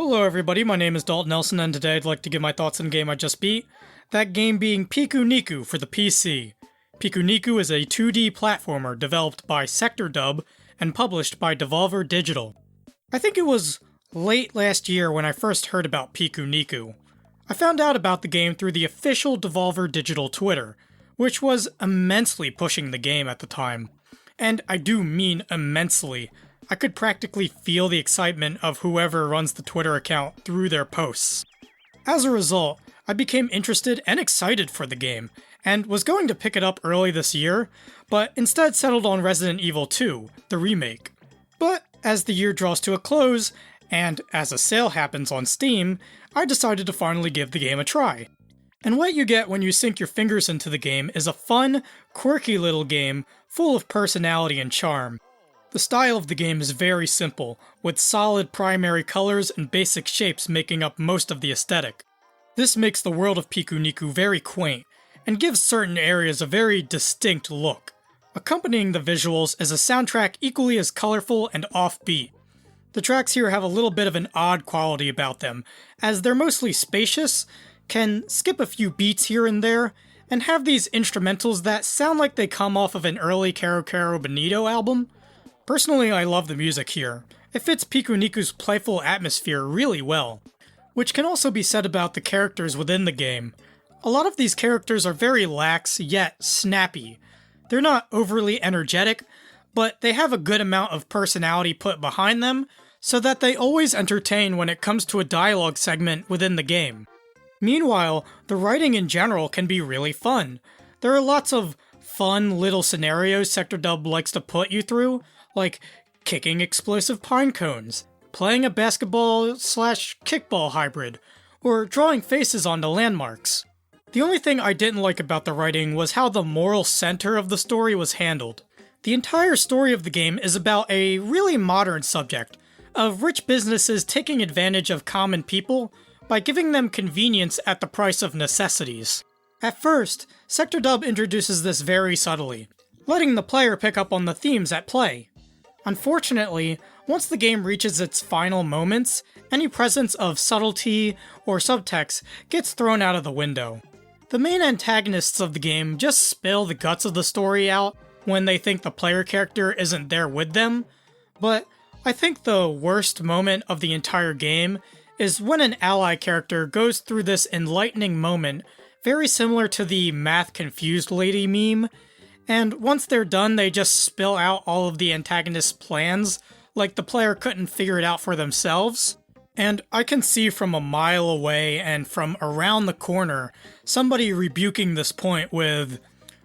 Hello everybody, my name is Daulton Nelson, and today I'd like to give my thoughts on a game I just beat, that game being PiKUNiKU for the PC. PiKUNiKU is a 2D platformer developed by Sectordub and published by Devolver Digital. I think it was late last year when I first heard about PiKUNiKU. I found out about the game through the official Devolver Digital Twitter, which was immensely pushing the game at the time. And I do mean immensely. I could practically feel the excitement of whoever runs the Twitter account through their posts. As a result, I became interested and excited for the game, and was going to pick it up early this year, but instead settled on Resident Evil 2, the remake. But as the year draws to a close, and as a sale happens on Steam, I decided to finally give the game a try. And what you get when you sink your fingers into the game is a fun, quirky little game full of personality and charm. The style of the game is very simple, with solid primary colors and basic shapes making up most of the aesthetic. This makes the world of PiKUNiKU very quaint, and gives certain areas a very distinct look. Accompanying the visuals is a soundtrack equally as colorful and offbeat. The tracks here have a little bit of an odd quality about them, as they're mostly spacious, can skip a few beats here and there, and have these instrumentals that sound like they come off of an early Caro Caro Bonito album. Personally, I love the music here. It fits PiKUNiKU's playful atmosphere really well, which can also be said about the characters within the game. A lot of these characters are very lax, yet snappy. They're not overly energetic, but they have a good amount of personality put behind them, so that they always entertain when it comes to a dialogue segment within the game. Meanwhile, the writing in general can be really fun. There are lots of fun little scenarios Sectordub likes to put you through, like kicking explosive pine cones, playing a basketball/kickball hybrid, or drawing faces onto landmarks. The only thing I didn't like about the writing was how the moral center of the story was handled. The entire story of the game is about a really modern subject, of rich businesses taking advantage of common people by giving them convenience at the price of necessities. At first, Sectordub introduces this very subtly, letting the player pick up on the themes at play. Unfortunately, once the game reaches its final moments, any presence of subtlety or subtext gets thrown out of the window. The main antagonists of the game just spill the guts of the story out when they think the player character isn't there with them, but I think the worst moment of the entire game is when an ally character goes through this enlightening moment, very similar to the math confused lady meme, and once they're done they just spill out all of the antagonist's plans, like the player couldn't figure it out for themselves. And I can see from a mile away and from around the corner somebody rebuking this point with,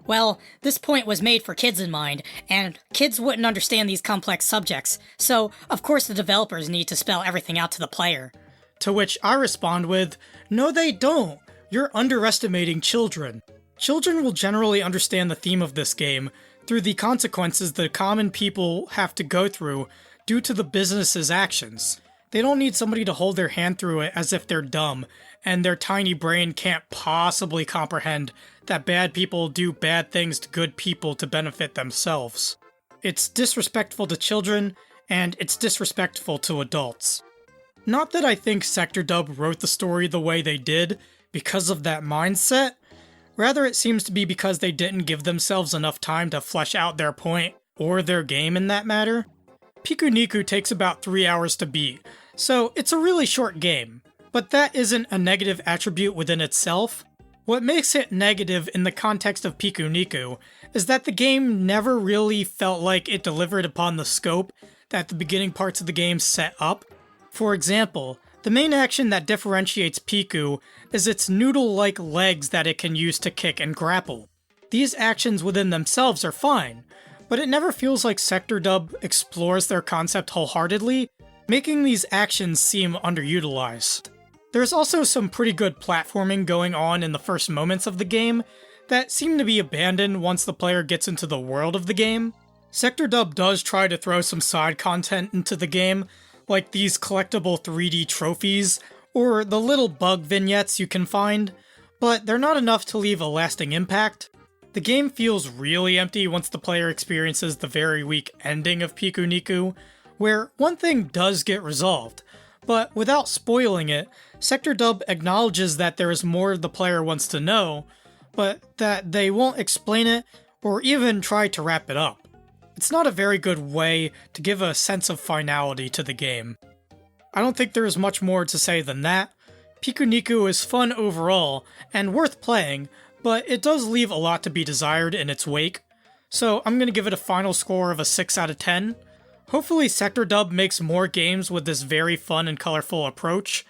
"Well, this point was made for kids in mind, and kids wouldn't understand these complex subjects, so of course the developers need to spell everything out to the player." To which I respond with, "No they don't, you're underestimating children. Children will generally understand the theme of this game through the consequences the common people have to go through due to the business's actions. They don't need somebody to hold their hand through it as if they're dumb, and their tiny brain can't possibly comprehend that bad people do bad things to good people to benefit themselves. It's disrespectful to children, and it's disrespectful to adults." Not that I think Sectordub wrote the story the way they did because of that mindset. Rather, it seems to be because they didn't give themselves enough time to flesh out their point, or their game in that matter. PiKUNiKU takes about 3 hours to beat, so it's a really short game. But that isn't a negative attribute within itself. What makes it negative in the context of PiKUNiKU is that the game never really felt like it delivered upon the scope that the beginning parts of the game set up. For example, the main action that differentiates Piku is its noodle-like legs that it can use to kick and grapple. These actions within themselves are fine, but it never feels like Sectordub explores their concept wholeheartedly, making these actions seem underutilized. There's also some pretty good platforming going on in the first moments of the game that seem to be abandoned once the player gets into the world of the game. Sectordub does try to throw some side content into the game, like these collectible 3D trophies, or the little bug vignettes you can find, but they're not enough to leave a lasting impact. The game feels really empty once the player experiences the very weak ending of PiKUNiKU, where one thing does get resolved, But without spoiling it, Sectordub acknowledges that there is more the player wants to know, but that they won't explain it or even try to wrap it up. It's not a very good way to give a sense of finality to the game. I don't think there is much more to say than that. PiKUNiKU is fun overall and worth playing, but it does leave a lot to be desired in its wake, so I'm going to give it a final score of a 6 out of 10. Hopefully Sectordub makes more games with this very fun and colorful approach,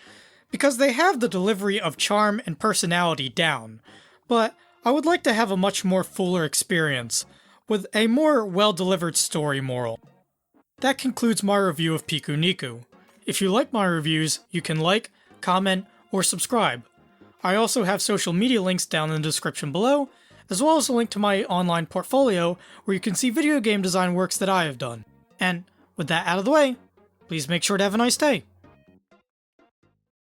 because they have the delivery of charm and personality down, but I would like to have a much more fuller experience, with a more well-delivered story moral. That concludes my review of PiKUNiKU. If you like my reviews, you can like, comment, or subscribe. I also have social media links down in the description below, as well as a link to my online portfolio where you can see video game design works that I have done. And with that out of the way, please make sure to have a nice day.